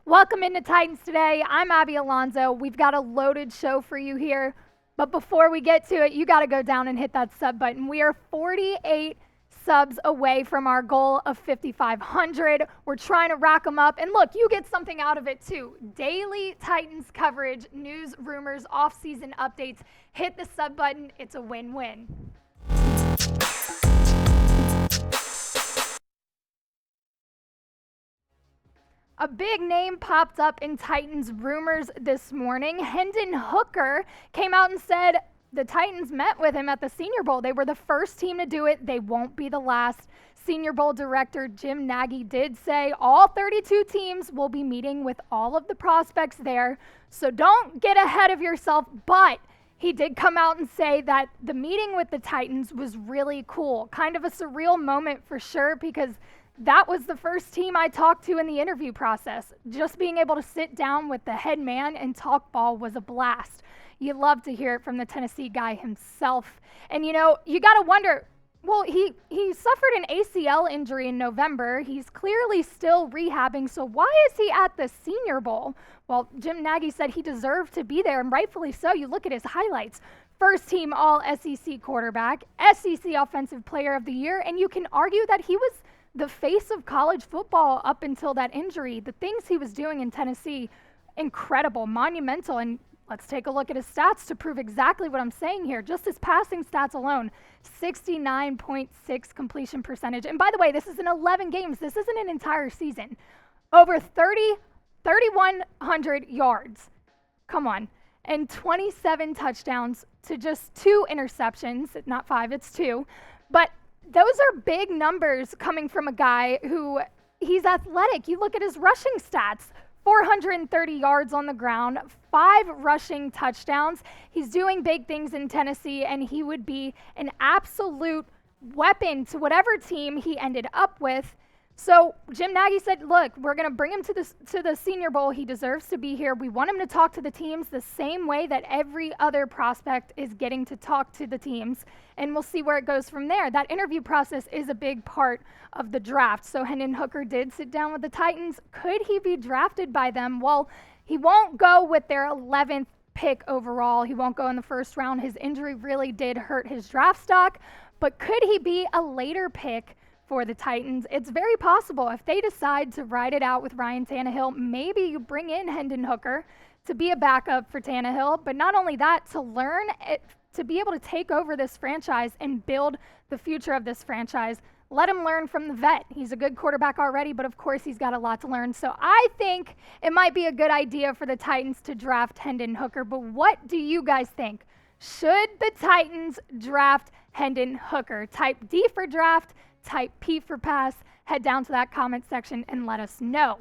Welcome into Titans Today. I'm Abby Alonzo. We've got a loaded show for you here. But before we get to it, you got to go down and hit that sub button. We are 48 subs away from our goal of 5,500. We're trying to rack them up. And look, you get something out of it too. Daily Titans coverage, news, rumors, off-season updates. Hit the sub button. It's a win-win. A big name popped up in Titans rumors this morning. Hendon Hooker came out and said the Titans met with him at the Senior Bowl. They were the first team to do it. They won't be the last. Senior Bowl director Jim Nagy did say all 32 teams will be meeting with all of the prospects there. So don't get ahead of yourself, but he did come out and say that the meeting with the Titans was really cool. Kind of a surreal moment for sure, because that was the first team I talked to in the interview process. Just being able to sit down with the head man and talk ball was a blast. You love to hear it from the Tennessee guy himself. And you know, you got to wonder, well, he suffered an ACL injury in November. He's clearly still rehabbing, so why is he at the Senior Bowl? Well, Jim Nagy said he deserved to be there, and rightfully so. You look at his highlights. First team All-SEC quarterback, SEC Offensive Player of the Year, and you can argue that he was the face of college football up until that injury. The things he was doing in Tennessee, incredible, monumental. And let's take a look at his stats to prove exactly what I'm saying here. Just his passing stats alone, 69.6 completion percentage. And by the way, this is in 11 games. This isn't an entire season. Over 3,100 yards. Come on. And 27 touchdowns to just 2 interceptions. Not 5, it's 2. But those are big numbers coming from a guy who, he's athletic. You look at his rushing stats, 430 yards on the ground, 5 rushing touchdowns. He's doing big things in Tennessee, and he would be an absolute weapon to whatever team he ended up with. So Jim Nagy said, look, we're going to bring him to the Senior Bowl. He deserves to be here. We want him to talk to the teams the same way that every other prospect is getting to talk to the teams, and we'll see where it goes from there. That interview process is a big part of the draft. So Hendon Hooker did sit down with the Titans. Could he be drafted by them? Well, he won't go with their 11th pick overall. He won't go in the first round. His injury really did hurt his draft stock, but could he be a later pick for the Titans? It's very possible. If they decide to ride it out with Ryan Tannehill, maybe you bring in Hendon Hooker to be a backup for Tannehill, but not only that, to learn it, to be able to take over this franchise and build the future of this franchise. Let him learn from the vet. He's a good quarterback already, but of course he's got a lot to learn. So I think it might be a good idea for the Titans to draft Hendon Hooker, but what do you guys think? Should the Titans draft Hendon Hooker? Type D for draft, type P for pass. Head down to that comment section and let us know.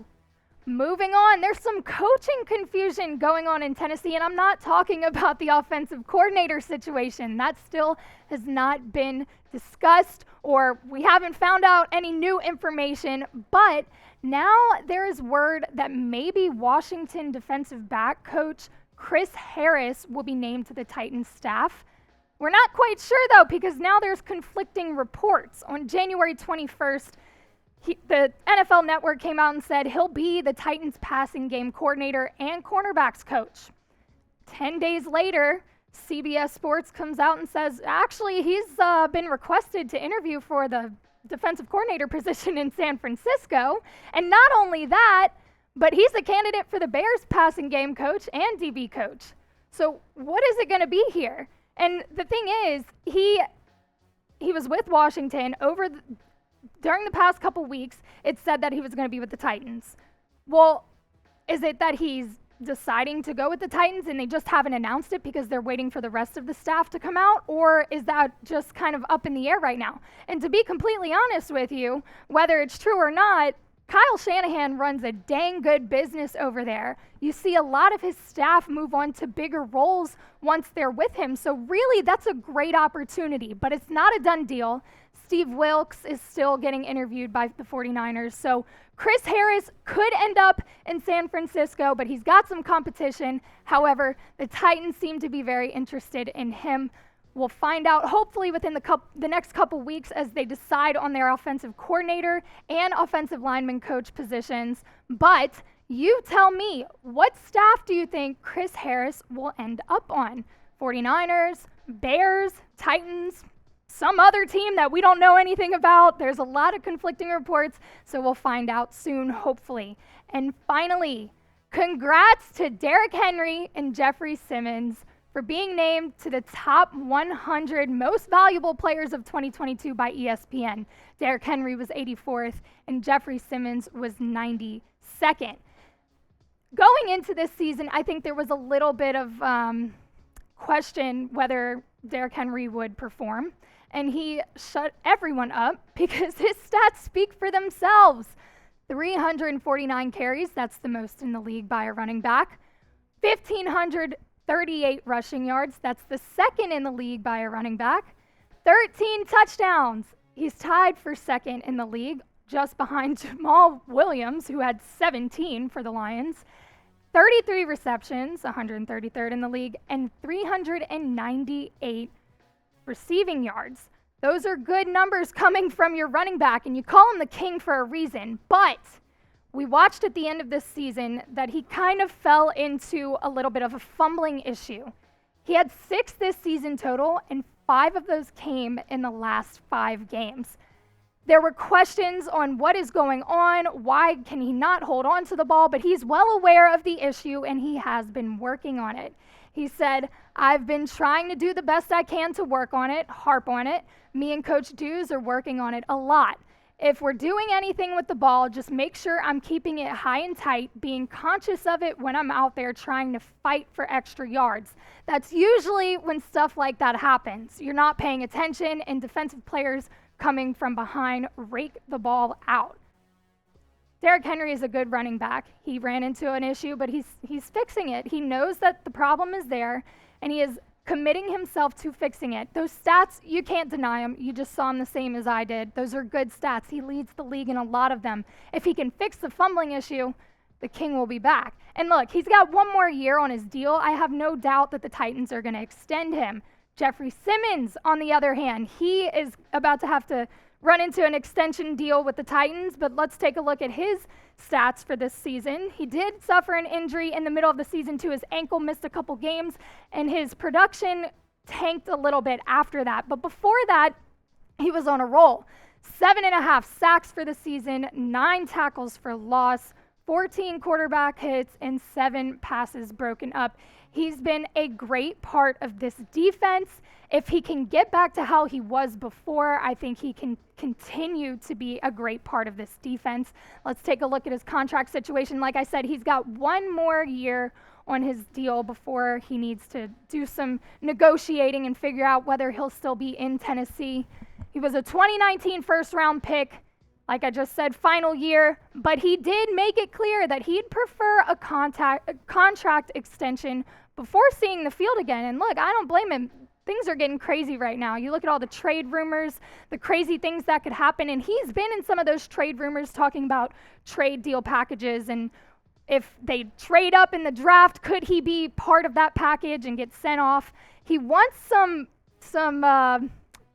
Moving on, there's some coaching confusion going on in Tennessee, and I'm not talking about the offensive coordinator situation. That still has not been discussed, or we haven't found out any new information, but now there is word that maybe Washington defensive back coach Chris Harris will be named to the Titans staff. We're not quite sure, though, because now there's conflicting reports. On January 21st, the NFL Network came out and said he'll be the Titans passing game coordinator and cornerbacks coach. 10 days later, CBS Sports comes out and says, actually, he's been requested to interview for the defensive coordinator position in San Francisco. And not only that, but he's a candidate for the Bears passing game coach and DB coach. So what is it going to be here? And the thing is, he was with Washington during the past couple weeks. It said that he was going to be with the Titans. Well, is it that he's deciding to go with the Titans and they just haven't announced it because they're waiting for the rest of the staff to come out? Or is that just kind of up in the air right now? And to be completely honest with you, whether it's true or not, Kyle Shanahan runs a dang good business over there. You see a lot of his staff move on to bigger roles once they're with him. So really, that's a great opportunity, but it's not a done deal. Steve Wilkes is still getting interviewed by the 49ers. So Chris Harris could end up in San Francisco, but he's got some competition. However, the Titans seem to be very interested in him. We'll find out hopefully within the next couple weeks as they decide on their offensive coordinator and offensive lineman coach positions. But You tell me, what staff do you think Chris Harris will end up on? 49ers, Bears, Titans, some other team that we don't know anything about. There's a lot of conflicting reports, so we'll find out soon, hopefully. And finally, congrats to Derrick Henry and Jeffery Simmons for being named to the top 100 most valuable players of 2022 by ESPN. Derrick Henry was 84th, and Jeffery Simmons was 92nd. Going into this season, I think there was a little bit of question whether Derrick Henry would perform, and he shut everyone up because his stats speak for themselves. 349 carries, that's the most in the league by a running back. 1,538 rushing yards, that's the second in the league by a running back. 13 touchdowns, he's tied for second in the league, just behind Jamal Williams, who had 17 for the Lions. 33 receptions, 133rd in the league, and 398 receiving yards. Those are good numbers coming from your running back, and you call him the king for a reason. But we watched at the end of this season that he kind of fell into a little bit of a fumbling issue. He had 6 this season total, and 5 of those came in the last 5 games. There were questions on what is going on, why can he not hold on to the ball, but he's well aware of the issue and he has been working on it. He said, I've been trying to do the best I can to work on it, harp on it. Me and Coach Dews are working on it a lot. If we're doing anything with the ball, just make sure I'm keeping it high and tight, being conscious of it when I'm out there trying to fight for extra yards. That's usually when stuff like that happens. You're not paying attention and defensive players coming from behind rake the ball out. Derrick Henry is a good running back. He ran into an issue, but he's fixing it. He knows that the problem is there, and he is committing himself to fixing it. Those stats, you can't deny them. You just saw them the same as I did. Those are good stats. He leads the league in a lot of them. If he can fix the fumbling issue, the king will be back. And look, he's got 1 more year on his deal. I have no doubt that the Titans are going to extend him. Jeffery Simmons, on the other hand, he is about to have to run into an extension deal with the Titans, but let's take a look at his stats for this season. He did suffer an injury in the middle of the season to his ankle, missed a couple games, and his production tanked a little bit after that. But before that, he was on a roll. 7.5 sacks for the season, 9 tackles for loss, 14 quarterback hits, and 7 passes broken up. He's been a great part of this defense. If he can get back to how he was before, I think he can continue to be a great part of this defense. Let's take a look at his contract situation. Like I said, he's got 1 more year on his deal before he needs to do some negotiating and figure out whether he'll still be in Tennessee. He was a 2019 first-round pick. Like I just said, final year, but he did make it clear that he'd prefer a contract extension before seeing the field again. And look, I don't blame him. Things are getting crazy right now. You look at all the trade rumors, the crazy things that could happen, and he's been in some of those trade rumors talking about trade deal packages, and if they trade up in the draft, could he be part of that package and get sent off? He wants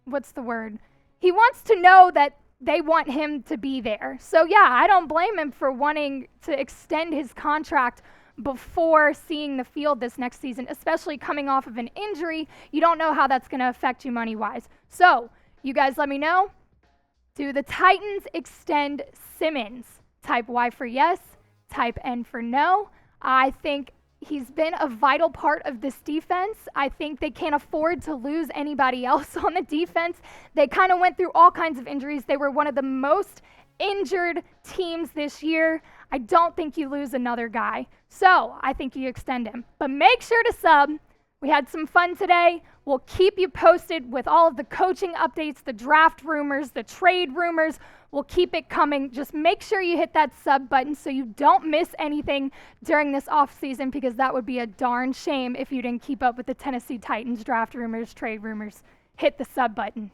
what's the word? He wants to know that they want him to be there. So yeah, I don't blame him for wanting to extend his contract before seeing the field this next season, especially coming off of an injury. You don't know how that's going to affect you money-wise. So you guys let me know. Do the Titans extend Simmons? Type Y for yes, type N for no. I think he's been a vital part of this defense. I think they can't afford to lose anybody else on the defense. They kind of went through all kinds of injuries. They were one of the most injured teams this year. I don't think you lose another guy. So I think you extend him. But make sure to sub. We had some fun today. We'll keep you posted with all of the coaching updates, the draft rumors, the trade rumors. We'll keep it coming. Just make sure you hit that sub button so you don't miss anything during this off season, because that would be a darn shame if you didn't keep up with the Tennessee Titans draft rumors, trade rumors. Hit the sub button.